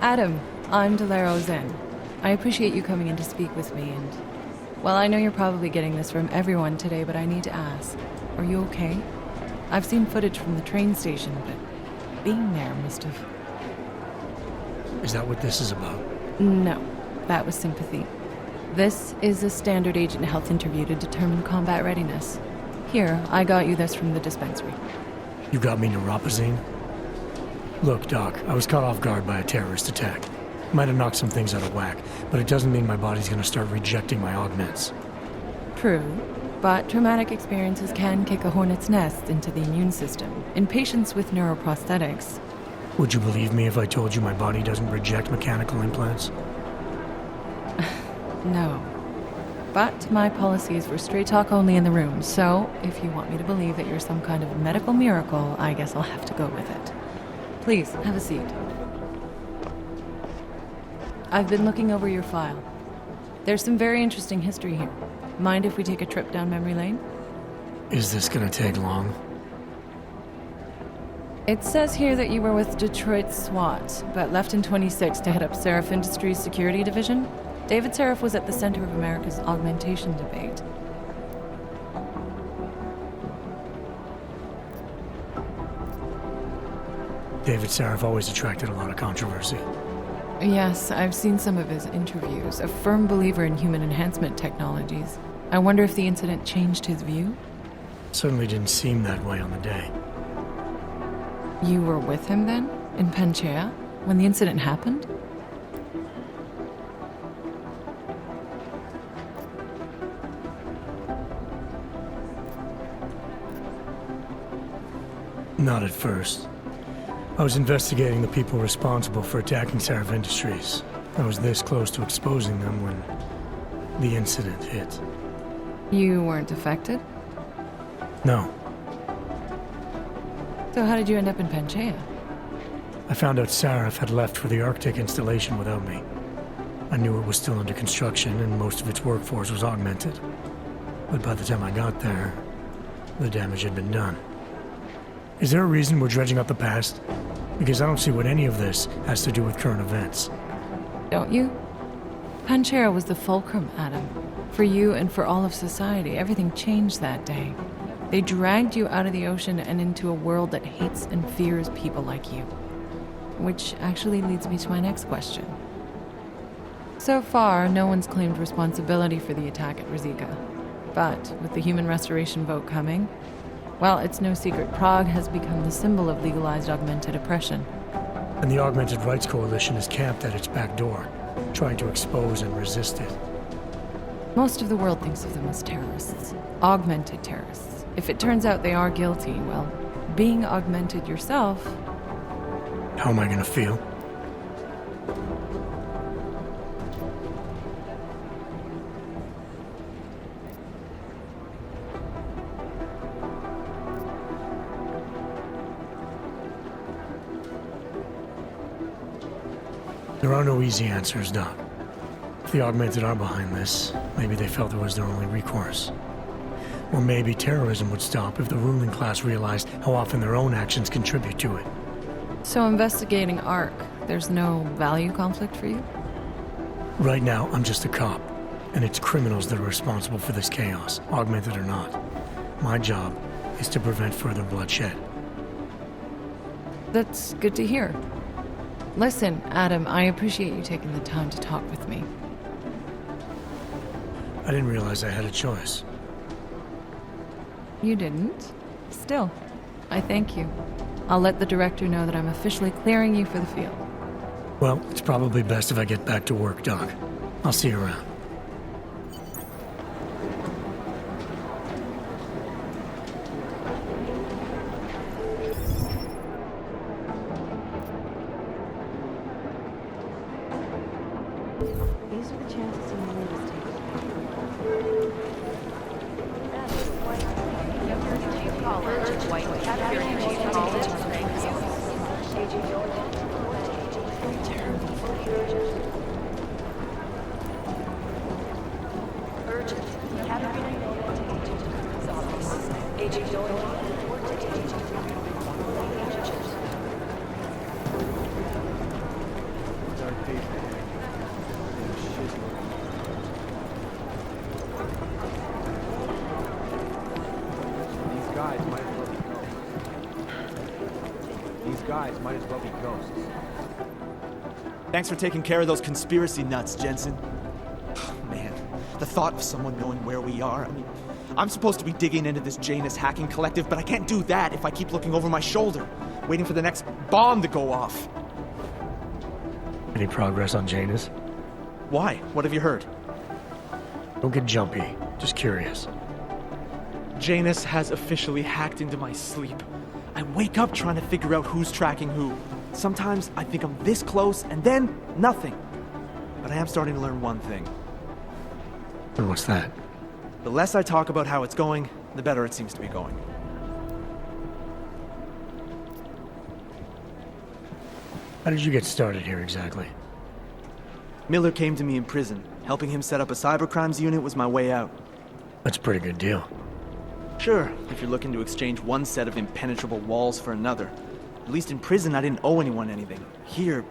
Adam, I'm Delara Auzenne. I appreciate you coming in to speak with me, and... Well, I know you're probably getting this from everyone today, but I need to ask. Are you okay? I've seen footage from the train station, but being there must have... Is that what this is about? No, that was sympathy. This is a standard agent health interview to determine combat readiness. Here, I got you this from the dispensary. You got me neuropazine? Look, Doc, I was caught off guard by a terrorist attack. Might have knocked some things out of whack, but it doesn't mean my body's gonna start rejecting my augments. True, but traumatic experiences can kick a hornet's nest into the immune system. In patients with neuroprosthetics... Would you believe me if I told you my body doesn't reject mechanical implants? No. But my policy is for straight talk only in the room, so if you want me to believe that you're some kind of medical miracle, I guess I'll have to go with it. Please, have a seat. I've been looking over your file. There's some very interesting history here. Mind if we take a trip down memory lane? Is this gonna take long? It says here that you were with Detroit SWAT, but left in 26 to head up Seraph Industries' security division. David Seraph was at the center of America's augmentation debate. David Seraph always attracted a lot of controversy. Yes, I've seen some of his interviews. A firm believer in human enhancement technologies. I wonder if the incident changed his view? Certainly didn't seem that way on the day. You were with him then? In Panchea? When the incident happened? Not at first. I was investigating the people responsible for attacking Seraph Industries. I was this close to exposing them when the incident hit. You weren't affected? No. So how did you end up in Panchea? I found out Seraph had left for the Arctic installation without me. I knew it was still under construction and most of its workforce was augmented. But by the time I got there, the damage had been done. Is there a reason we're dredging up the past? Because I don't see what any of this has to do with current events. Don't you? Panchea was the fulcrum, Adam. For you and for all of society, everything changed that day. They dragged you out of the ocean and into a world that hates and fears people like you. Which actually leads me to my next question. So far, no one's claimed responsibility for the attack at Rizika. But with the human restoration vote coming, well, it's no secret Prague has become the symbol of legalized augmented oppression. And the Augmented Rights Coalition is camped at its back door, trying to expose and resist it. Most of the world thinks of them as terrorists. Augmented terrorists. If it turns out they are guilty, well, being augmented yourself... How am I gonna feel? There are no easy answers, Doc. If the Augmented are behind this, maybe they felt it was their only recourse. Or maybe terrorism would stop if the ruling class realized how often their own actions contribute to it. So investigating ARC, there's no value conflict for you? Right now, I'm just a cop, and it's criminals that are responsible for this chaos, augmented or not. My job is to prevent further bloodshed. That's good to hear. Listen, Adam, I appreciate you taking the time to talk with me. I didn't realize I had a choice. You didn't? Still, I thank you. I'll let the director know that I'm officially clearing you for the field. Well, it's probably best if I get back to work, Doc. I'll see you around. These are the chances you made us take. guys might as well be ghosts. These guys might as well be ghosts. Thanks for taking care of those conspiracy nuts, Jensen. Man, the thought of someone knowing where we are, I mean, I'm supposed to be digging into this Janus hacking collective, but I can't do that if I keep looking over my shoulder, waiting for the next bomb to go off. Any progress on Janus? Why? What have you heard? Don't get jumpy. Just curious. Janus has officially hacked into my sleep. I wake up trying to figure out who's tracking who. Sometimes I think I'm this close, and then nothing. But I am starting to learn one thing. And what's that? The less I talk about how it's going, the better it seems to be going. How did you get started here exactly? Miller came to me in prison. Helping him set up a cybercrimes unit was my way out. That's a pretty good deal. Sure, if you're looking to exchange one set of impenetrable walls for another. At least in prison, I didn't owe anyone anything. Here,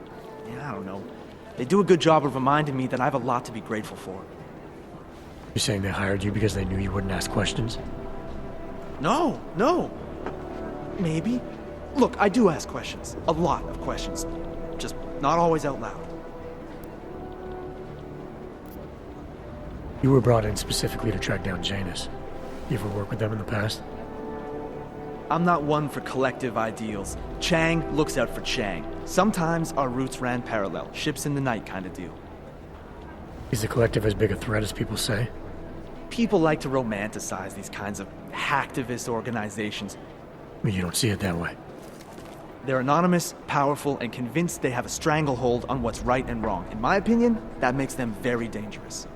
I don't know. They do a good job of reminding me that I have a lot to be grateful for. You're saying they hired you because they knew you wouldn't ask questions? No. Maybe. Look, I do ask questions. A lot of questions. Just not always out loud. You were brought in specifically to track down Janus. You ever worked with them in the past? I'm not one for collective ideals. Chang looks out for Chang. Sometimes our routes ran parallel, ships in the night kind of deal. Is the collective as big a threat as people say? People like to romanticize these kinds of hacktivist organizations. I mean, you don't see it that way. They're anonymous, powerful, and convinced they have a stranglehold on what's right and wrong. In my opinion, that makes them very dangerous.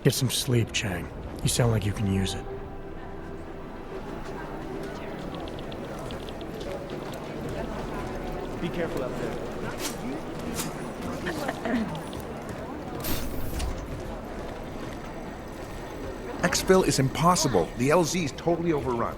Get some sleep, Chang. You sound like you can use it. Be careful out there. Exfil is impossible. The LZ is totally overrun.